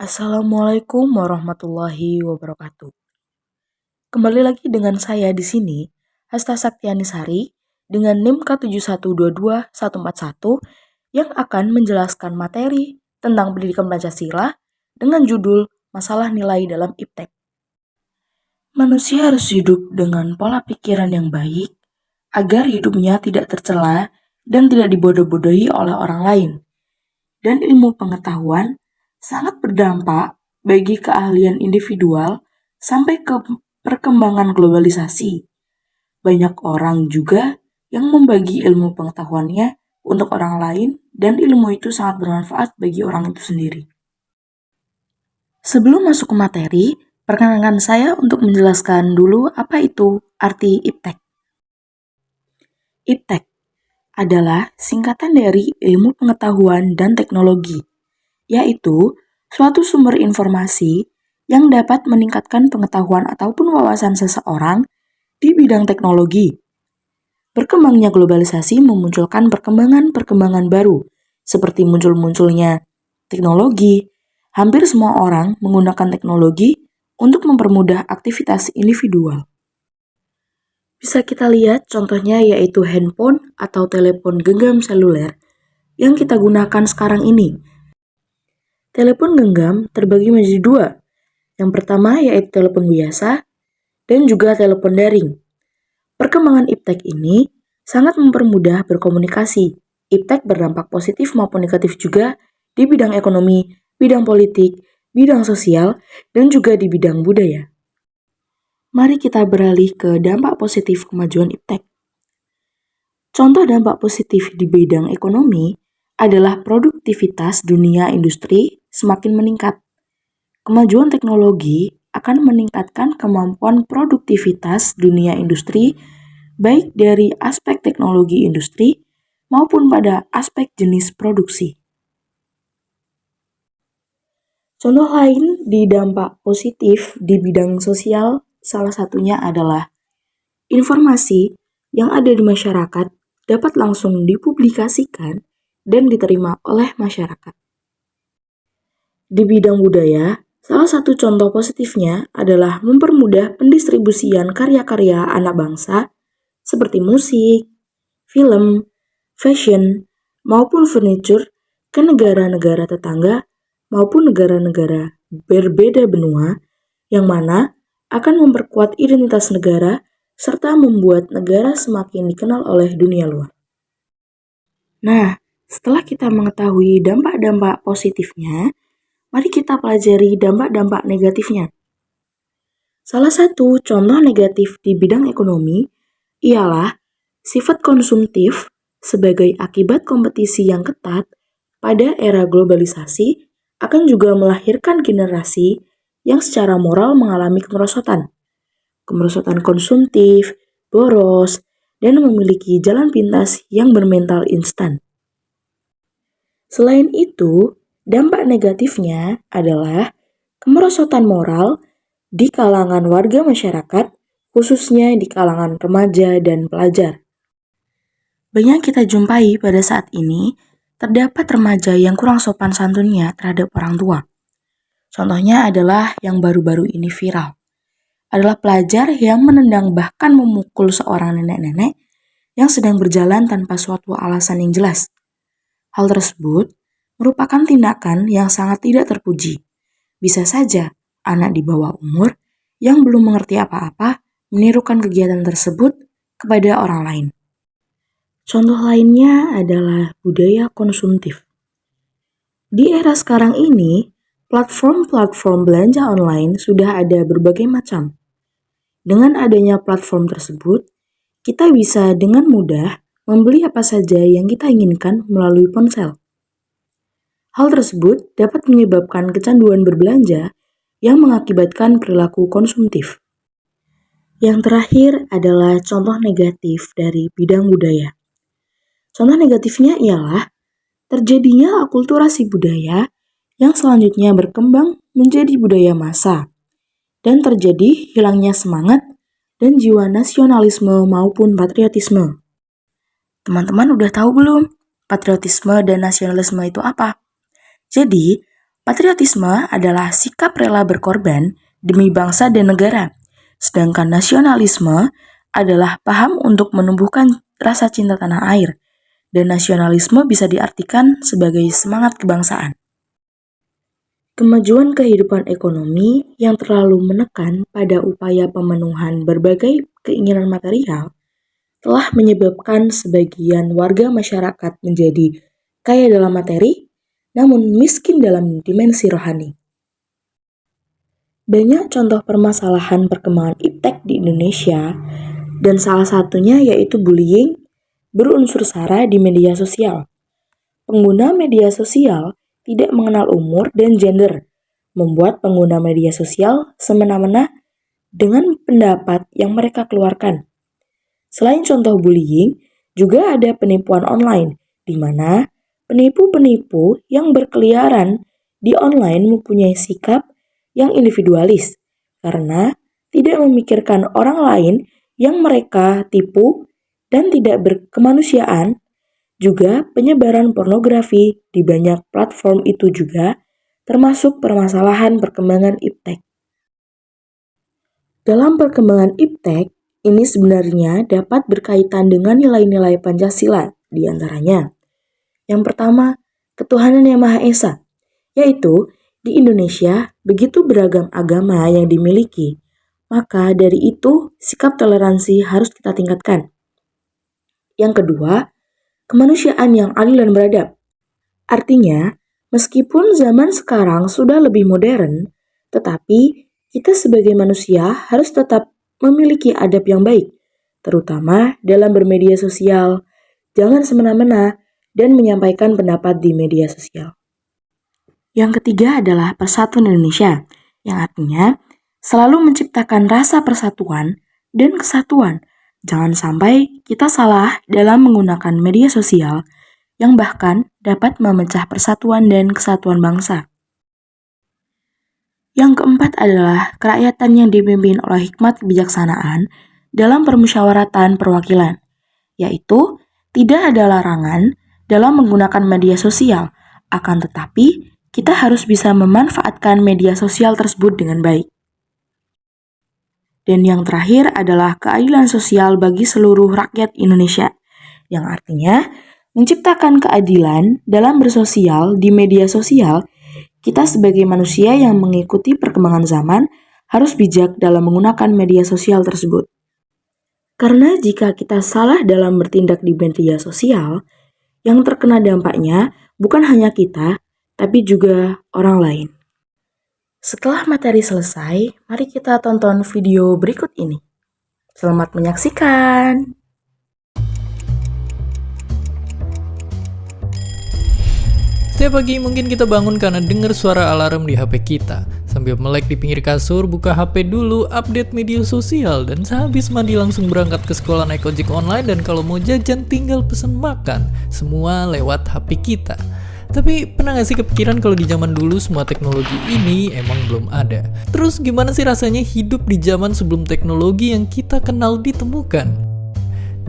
Assalamualaikum warahmatullahi wabarakatuh. Kembali lagi dengan saya di sini, Hasta Saktianisari, dengan NIM K7122-141 yang akan menjelaskan materi tentang pendidikan Pancasila dengan judul Masalah Nilai dalam IPTEK. Manusia harus hidup dengan pola pikiran yang baik agar hidupnya tidak tercela dan tidak dibodoh-bodohi oleh orang lain. Dan ilmu pengetahuan sangat berdampak bagi keahlian individual sampai ke perkembangan globalisasi. Banyak orang juga yang membagi ilmu pengetahuannya untuk orang lain dan ilmu itu sangat bermanfaat bagi orang itu sendiri. Sebelum masuk ke materi, perkenalkan saya untuk menjelaskan dulu apa itu arti IPTEK. IPTEK adalah singkatan dari ilmu pengetahuan dan teknologi, yaitu suatu sumber informasi yang dapat meningkatkan pengetahuan ataupun wawasan seseorang di bidang teknologi. Berkembangnya globalisasi memunculkan perkembangan-perkembangan baru, seperti munculnya teknologi. Hampir semua orang menggunakan teknologi untuk mempermudah aktivitas individual. Bisa kita lihat contohnya yaitu handphone atau telepon genggam seluler yang kita gunakan sekarang ini. Telepon genggam terbagi menjadi dua. Yang pertama yaitu telepon biasa dan juga telepon daring. Perkembangan IPTEK ini sangat mempermudah berkomunikasi. IPTEK berdampak positif maupun negatif juga di bidang ekonomi, bidang politik, bidang sosial, dan juga di bidang budaya. Mari kita beralih ke dampak positif kemajuan IPTEK. Contoh dampak positif di bidang ekonomi adalah produktivitas dunia industri semakin meningkat. Kemajuan teknologi akan meningkatkan kemampuan produktivitas dunia industri baik dari aspek teknologi industri maupun pada aspek jenis produksi. Contoh lain di dampak positif di bidang sosial salah satunya adalah informasi yang ada di masyarakat dapat langsung dipublikasikan dan diterima oleh masyarakat. Di bidang budaya, salah satu contoh positifnya adalah mempermudah pendistribusian karya-karya anak bangsa seperti musik, film, fashion, maupun furniture ke negara-negara tetangga maupun negara-negara berbeda benua yang mana akan memperkuat identitas negara serta membuat negara semakin dikenal oleh dunia luar. Nah, setelah kita mengetahui dampak-dampak positifnya, mari kita pelajari dampak-dampak negatifnya. Salah satu contoh negatif di bidang ekonomi ialah sifat konsumtif sebagai akibat kompetisi yang ketat pada era globalisasi akan juga melahirkan generasi yang secara moral mengalami kemerosotan konsumtif, boros, dan memiliki jalan pintas yang bermental instan. Selain itu, dampak negatifnya adalah kemerosotan moral di kalangan warga masyarakat, khususnya di kalangan remaja dan pelajar. Banyak kita jumpai pada saat ini, terdapat remaja yang kurang sopan santunnya terhadap orang tua. Contohnya adalah yang baru-baru ini viral. Adalah pelajar yang menendang bahkan memukul seorang nenek-nenek yang sedang berjalan tanpa suatu alasan yang jelas. Hal tersebut merupakan tindakan yang sangat tidak terpuji. Bisa saja anak di bawah umur yang belum mengerti apa-apa menirukan kegiatan tersebut kepada orang lain. Contoh lainnya adalah budaya konsumtif. Di era sekarang ini, platform-platform belanja online sudah ada berbagai macam. Dengan adanya platform tersebut, kita bisa dengan mudah membeli apa saja yang kita inginkan melalui ponsel. Hal tersebut dapat menyebabkan kecanduan berbelanja yang mengakibatkan perilaku konsumtif. Yang terakhir adalah contoh negatif dari bidang budaya. Contoh negatifnya ialah terjadinya akulturasi budaya yang selanjutnya berkembang menjadi budaya massa dan terjadi hilangnya semangat dan jiwa nasionalisme maupun patriotisme. Teman-teman udah tahu belum patriotisme dan nasionalisme itu apa? Jadi, Patriotisme adalah sikap rela berkorban demi bangsa dan negara, sedangkan nasionalisme adalah paham untuk menumbuhkan rasa cinta tanah air, dan nasionalisme bisa diartikan sebagai semangat kebangsaan. Kemajuan kehidupan ekonomi yang terlalu menekan pada upaya pemenuhan berbagai keinginan material telah menyebabkan sebagian warga masyarakat menjadi kaya dalam materi, namun miskin dalam dimensi rohani. Banyak contoh permasalahan perkembangan iptek di Indonesia, dan salah satunya yaitu bullying berunsur sara di media sosial. Pengguna media sosial tidak mengenal umur dan gender, membuat pengguna media sosial semena-mena dengan pendapat yang mereka keluarkan. Selain contoh bullying, juga ada penipuan online, di mana penipu-penipu yang berkeliaran di online mempunyai sikap yang individualis, karena tidak memikirkan orang lain yang mereka tipu dan tidak berkemanusiaan. Juga penyebaran pornografi di banyak platform itu juga termasuk permasalahan perkembangan iptek. Dalam perkembangan iptek, ini sebenarnya dapat berkaitan dengan nilai-nilai Pancasila, di antaranya. Yang pertama, ketuhanan yang Maha Esa, yaitu di Indonesia begitu beragam agama yang dimiliki, maka dari itu sikap toleransi harus kita tingkatkan. Yang kedua, kemanusiaan yang adil dan beradab. Artinya, meskipun zaman sekarang sudah lebih modern, tetapi kita sebagai manusia harus tetap memiliki adab yang baik, terutama dalam bermedia sosial. Jangan semena-mena dan menyampaikan pendapat di media sosial. Yang ketiga adalah persatuan Indonesia, yang artinya selalu menciptakan rasa persatuan dan kesatuan. Jangan sampai kita salah dalam menggunakan media sosial yang bahkan dapat memecah persatuan dan kesatuan bangsa. Yang keempat adalah kerakyatan yang dipimpin oleh hikmat kebijaksanaan dalam permusyawaratan perwakilan, yaitu tidak ada larangan dalam menggunakan media sosial, akan tetapi kita harus bisa memanfaatkan media sosial tersebut dengan baik. Dan yang terakhir adalah keadilan sosial bagi seluruh rakyat Indonesia, yang artinya menciptakan keadilan dalam bersosial di media sosial. Kita sebagai manusia yang mengikuti perkembangan zaman harus bijak dalam menggunakan media sosial tersebut. Karena jika kita salah dalam bertindak di media sosial, yang terkena dampaknya bukan hanya kita, tapi juga orang lain. Setelah materi selesai, mari kita tonton video berikut ini. Selamat menyaksikan! Setiap pagi mungkin kita bangun karena dengar suara alarm di HP kita. Sambil melek di pinggir kasur, buka HP dulu, update media sosial, dan sehabis mandi langsung berangkat ke sekolah naik ojek online, dan kalau mau jajan tinggal pesen makan. Semua lewat HP kita. Tapi pernah gak sih kepikiran kalau di zaman dulu semua teknologi ini emang belum ada? Terus gimana sih rasanya hidup di zaman sebelum teknologi yang kita kenal ditemukan?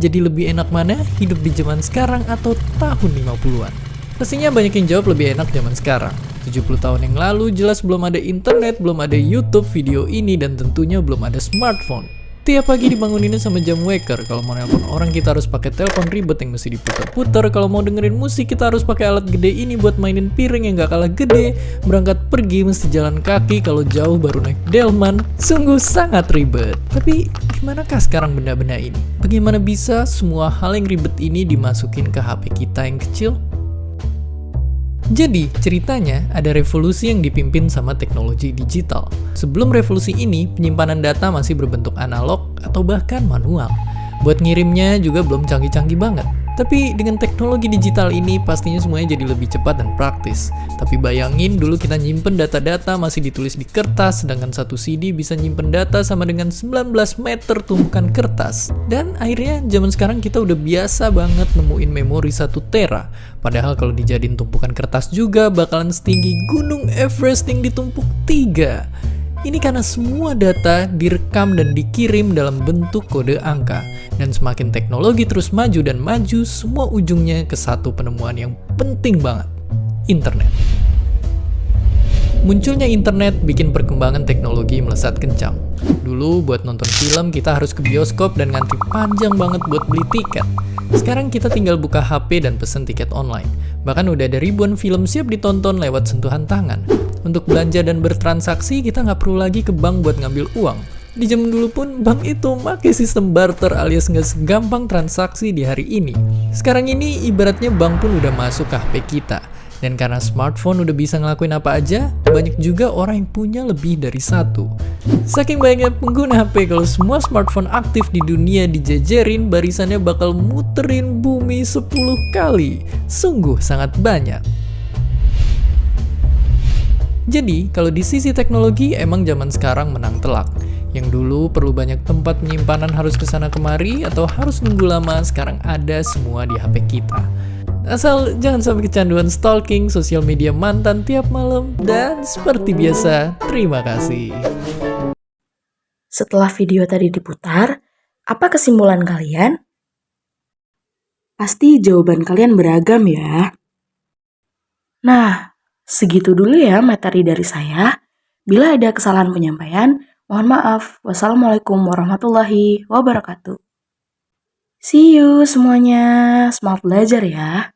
Jadi lebih enak mana hidup di zaman sekarang atau tahun 50-an? Pastinya banyak yang jawab lebih enak zaman sekarang. 70 tahun yang lalu jelas belum ada internet, belum ada YouTube, video ini, dan tentunya belum ada smartphone. Tiap pagi dibangunin sama jam waker. Kalau mau nelpon orang kita harus pakai telepon ribet yang mesti diputar-putar. Kalau mau dengerin musik kita harus pakai alat gede ini buat mainin piring yang gak kalah gede. Berangkat pergi mesti jalan kaki, kalau jauh baru naik delman. Sungguh sangat ribet. Tapi dimanakah sekarang benda-benda ini? Bagaimana bisa semua hal yang ribet ini dimasukin ke HP kita yang kecil? Jadi, ceritanya ada revolusi yang dipimpin sama teknologi digital. Sebelum revolusi ini, penyimpanan data masih berbentuk analog atau bahkan manual. Buat ngirimnya juga belum canggih-canggih banget. Tapi dengan teknologi digital ini pastinya semuanya jadi lebih cepat dan praktis. Tapi bayangin dulu kita nyimpen data-data masih ditulis di kertas, sedangkan satu CD bisa nyimpen data sama dengan 19 meter tumpukan kertas. Dan akhirnya zaman sekarang kita udah biasa banget nemuin memori 1 tera. Padahal kalau dijadiin tumpukan kertas juga bakalan setinggi Gunung Everest yang ditumpuk 3. Ini karena semua data direkam dan dikirim dalam bentuk kode angka. Dan semakin teknologi terus maju dan maju, semua ujungnya ke satu penemuan yang penting banget, internet. Munculnya internet bikin perkembangan teknologi melesat kencang. Dulu buat nonton film kita harus ke bioskop dan ngantri panjang banget buat beli tiket. Sekarang kita tinggal buka HP dan pesen tiket online. Bahkan udah ada ribuan film siap ditonton lewat sentuhan tangan. Untuk belanja dan bertransaksi kita nggak perlu lagi ke bank buat ngambil uang. Di zaman dulu pun bank itu pakai sistem barter alias nggak segampang transaksi di hari ini. Sekarang ini ibaratnya bank pun udah masuk ke HP kita. Dan karena smartphone udah bisa ngelakuin apa aja, banyak juga orang yang punya lebih dari satu. Saking banyak pengguna HP, kalau semua smartphone aktif di dunia dijejerin, barisannya bakal muterin bumi 10 kali. Sungguh sangat banyak. Jadi, kalau di sisi teknologi emang zaman sekarang menang telak. Yang dulu perlu banyak tempat penyimpanan harus kesana kemari atau harus nunggu lama, sekarang ada semua di HP kita. Asal jangan sampai kecanduan stalking sosial media mantan tiap malam. Dan seperti biasa, terima kasih. Setelah video tadi diputar, apa kesimpulan kalian? Pasti jawaban kalian beragam ya. Nah, segitu dulu ya materi dari saya. Bila ada kesalahan penyampaian, mohon maaf. Wassalamualaikum warahmatullahi wabarakatuh. See you semuanya. Semangat belajar ya.